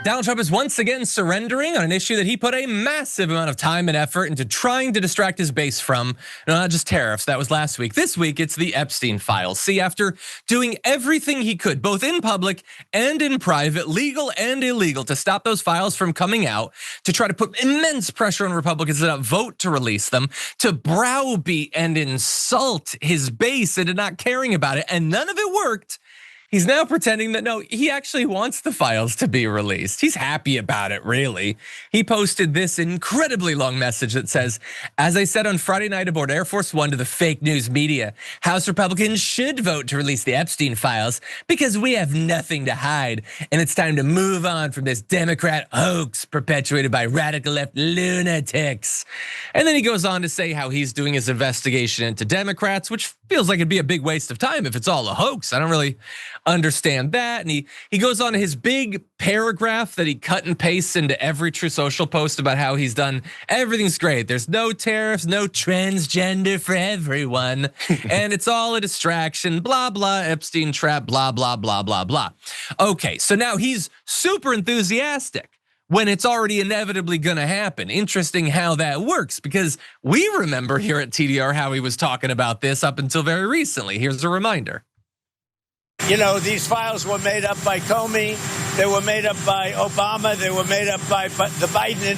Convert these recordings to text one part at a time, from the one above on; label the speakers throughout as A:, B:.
A: Donald Trump is once again surrendering on an issue that he put a massive amount of time and effort into trying to distract his base from. Not just tariffs, that was last week. This week, it's the Epstein files. See, after doing everything he could, both in public and in private, legal and illegal, to stop those files from coming out, to try to put immense pressure on Republicans to not vote to release them, to browbeat and insult his base into not caring about it, and none of it worked. He's now pretending that no, he actually wants the files to be released. He's happy about it, really. He posted this incredibly long message that says, as I said on Friday night aboard Air Force One to the fake news media, House Republicans should vote to release the Epstein files because we have nothing to hide. And it's time to move on from this Democrat hoax perpetuated by radical left lunatics. And then he goes on to say how he's doing his investigation into Democrats, which feels like it'd be a big waste of time if it's all a hoax. I don't really understand that. And he goes on his big paragraph that he cut and pastes into every True Social post about how he's done everything's great. There's no tariffs, no transgender for everyone. And it's all a distraction, blah, blah, Epstein trap, blah, blah, blah, blah, blah. Okay, so now he's super enthusiastic when it's already inevitably gonna happen. Interesting how that works, because we remember here at TDR how he was talking about this up until very recently. Here's a reminder.
B: You know, these files were made up by Comey, they were made up by Obama, they were made up by the Biden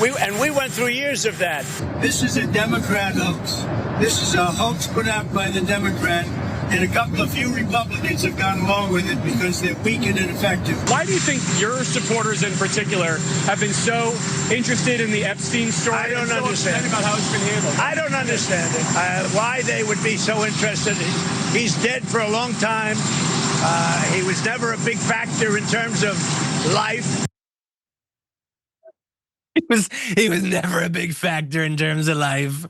B: we went through years of that.
C: This is a Democrat hoax. This is a hoax put out by the Democrat, and a few Republicans have gone along with it because they're weak and ineffective.
D: Why do you think your supporters in particular have been so interested in the Epstein story?
B: I don't understand
D: about how it's been handled.
B: I don't understand it. Why they would be so interested. He's dead for a long time. He was never a big factor in terms of life.
A: He was never a big factor in terms of life.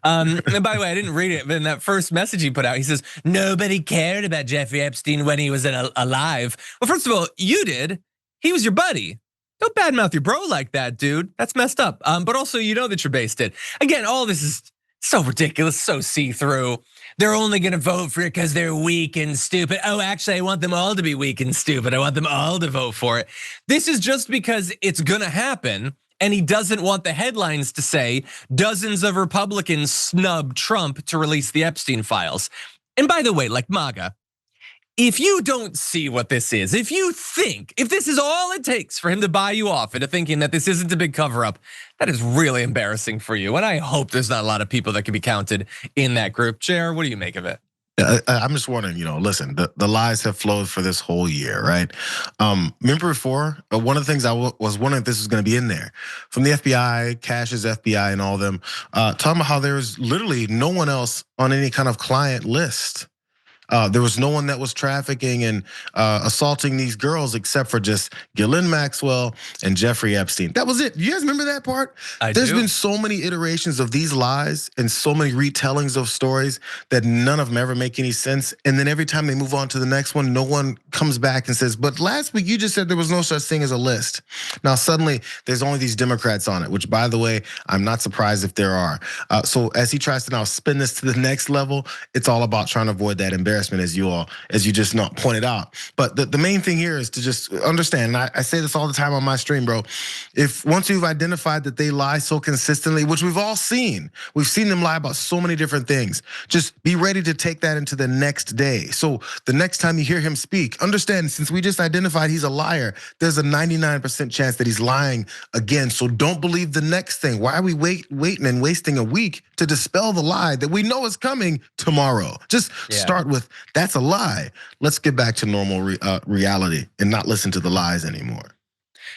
A: And by the way, I didn't read it, but in that first message he put out, he says, nobody cared about Jeffrey Epstein when he was alive. Well, first of all, you did. He was your buddy. Don't badmouth your bro like that, dude. That's messed up. But also, you know that your base did. Again, all this is so ridiculous, so see-through. They're only gonna vote for it because they're weak and stupid. Oh, actually, I want them all to be weak and stupid. I want them all to vote for it. This is just because it's gonna happen. And he doesn't want the headlines to say dozens of Republicans snubbed Trump to release the Epstein files. And by the way, like MAGA, if you don't see what this is, if this is all it takes for him to buy you off into thinking that this isn't a big cover up, that is really embarrassing for you. And I hope there's not a lot of people that can be counted in that group. Jayar, what do you make of it?
E: I'm just wondering, listen, the lies have flowed for this whole year, right? Remember before, one of the things I was wondering if this was gonna be in there. From the FBI, Cash's FBI and all of them, talking about how there was literally no one else on any kind of client list. There was no one that was trafficking and assaulting these girls except for just Ghislaine Maxwell and Jeffrey Epstein. That was it. You guys remember that part? There's been so many iterations of these lies and so many retellings of stories that none of them ever make any sense. And then every time they move on to the next one, no one comes back and says, but last week you just said there was no such thing as a list. Now suddenly there's only these Democrats on it, which by the way, I'm not surprised if there are. So as he tries to now spin this to the next level, it's all about trying to avoid that embarrassment, as you just not pointed out. But the main thing here is to just understand, and I say this all the time on my stream, bro. If once you've identified that they lie so consistently, which we've all seen, we've seen them lie about so many different things, just be ready to take that into the next day. So the next time you hear him speak, understand, since we just identified he's a liar, there's a 99% chance that he's lying again. So don't believe the next thing. Why are we waiting and wasting a week to dispel the lie that we know is coming tomorrow? Just start with, that's a lie. Let's get back to normal reality and not listen to the lies anymore.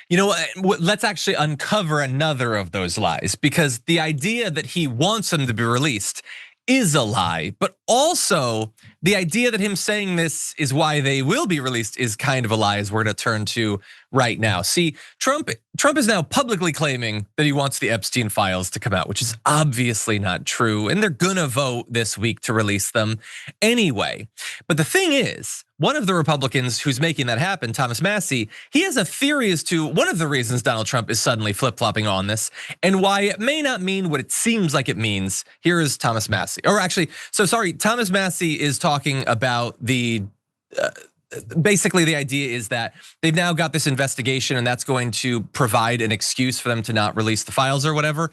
A: You know what, let's actually uncover another of those lies, because the idea that he wants them to be released is a lie, but also the idea that him saying this is why they will be released is kind of a lie, as we're gonna turn to right now. See, Trump is now publicly claiming that he wants the Epstein files to come out, which is obviously not true, and they're gonna vote this week to release them anyway. But the thing is, one of the Republicans who's making that happen, Thomas Massie, he has a theory as to one of the reasons Donald Trump is suddenly flip-flopping on this and why it may not mean what it seems like it means. Here is Thomas Massie, or actually, so sorry, Thomas Massie is talking about the basically the idea is that they've now got this investigation and that's going to provide an excuse for them to not release the files or whatever.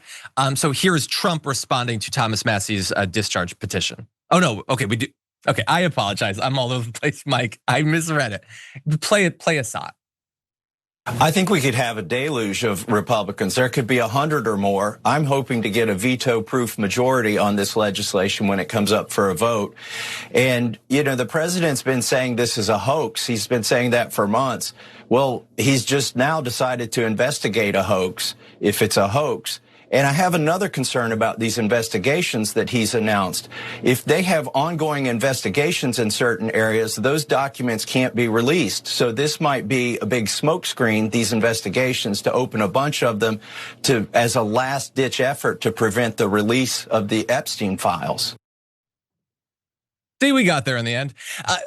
A: So here's Trump responding to Thomas Massie's discharge petition. Oh no, okay, we do. Okay, I apologize. I'm all over the place, Mike. I misread it. Play a shot.
F: I think we could have a deluge of Republicans. There could be 100 or more. I'm hoping to get a veto-proof majority on this legislation when it comes up for a vote. And, the president's been saying this is a hoax. He's been saying that for months. Well, he's just now decided to investigate a hoax, if it's a hoax. And I have another concern about these investigations that he's announced. If they have ongoing investigations in certain areas, those documents can't be released. So this might be a big smokescreen, these investigations, to open a bunch of them as a last-ditch effort to prevent the release of the Epstein files.
A: See, we got there in the end.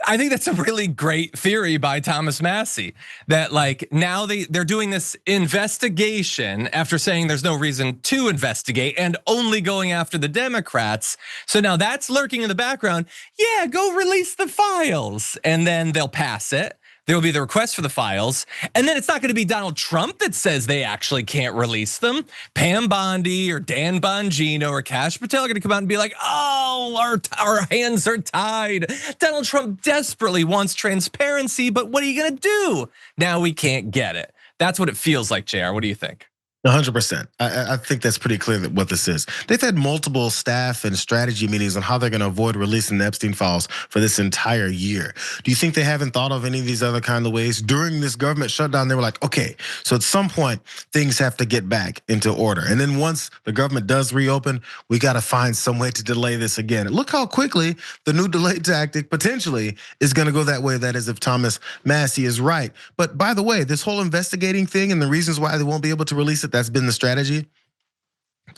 A: I think that's a really great theory by Thomas Massie, that now they're doing this investigation after saying there's no reason to investigate and only going after the Democrats. So now that's lurking in the background. Yeah, go release the files, and then they'll pass it. There will be the request for the files. And then it's not gonna be Donald Trump that says they actually can't release them. Pam Bondi or Dan Bongino or Kash Patel are gonna come out and be like, oh, our hands are tied. Donald Trump desperately wants transparency, but what are you gonna do? Now we can't get it. That's what it feels like, JR. What do you think?
E: 100%. I think that's pretty clear that what this is. They've had multiple staff and strategy meetings on how they're gonna avoid releasing the Epstein files for this entire year. Do you think they haven't thought of any of these other kind of ways? During this government shutdown, they were like, okay, so at some point, things have to get back into order. And then once the government does reopen, we gotta find some way to delay this again. Look how quickly the new delay tactic potentially is gonna go that way. That is if Thomas Massie is right. But by the way, this whole investigating thing and the reasons why they won't be able to release it, that's been the strategy.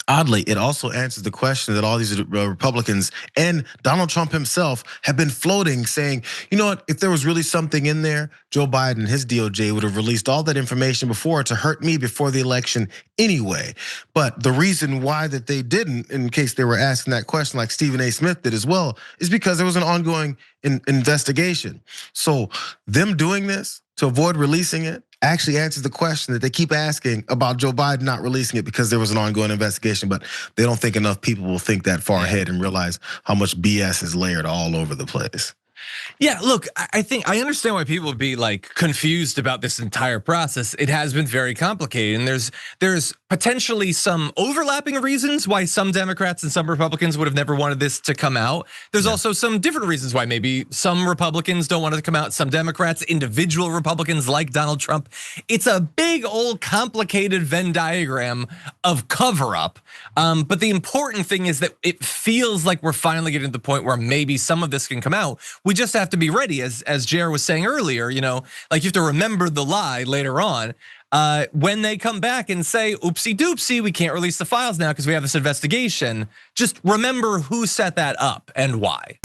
E: Oddly, it also answers the question that all these Republicans and Donald Trump himself have been floating, saying, you know what, if there was really something in there, Joe Biden, his DOJ would have released all that information before to hurt me before the election anyway. But the reason why that they didn't, in case they were asking that question like Stephen A. Smith did as well, is because there was an ongoing investigation. So them doing this to avoid releasing it actually answers the question that they keep asking about Joe Biden not releasing it because there was an ongoing investigation, but they don't think enough people will think that far ahead and realize how much BS is layered all over the place.
A: Yeah, look, I think I understand why people would be confused about this entire process. It has been very complicated, and there's potentially some overlapping reasons why some Democrats and some Republicans would have never wanted this to come out. There's also some different reasons why maybe some Republicans don't want it to come out, some Democrats, individual Republicans like Donald Trump. It's a big old complicated Venn diagram of cover up. But the important thing is that it feels like we're finally getting to the point where maybe some of this can come out. We just have to be ready, as JR was saying earlier, you have to remember the lie later on. When they come back and say, oopsie doopsie, we can't release the files now because we have this investigation, just remember who set that up and why.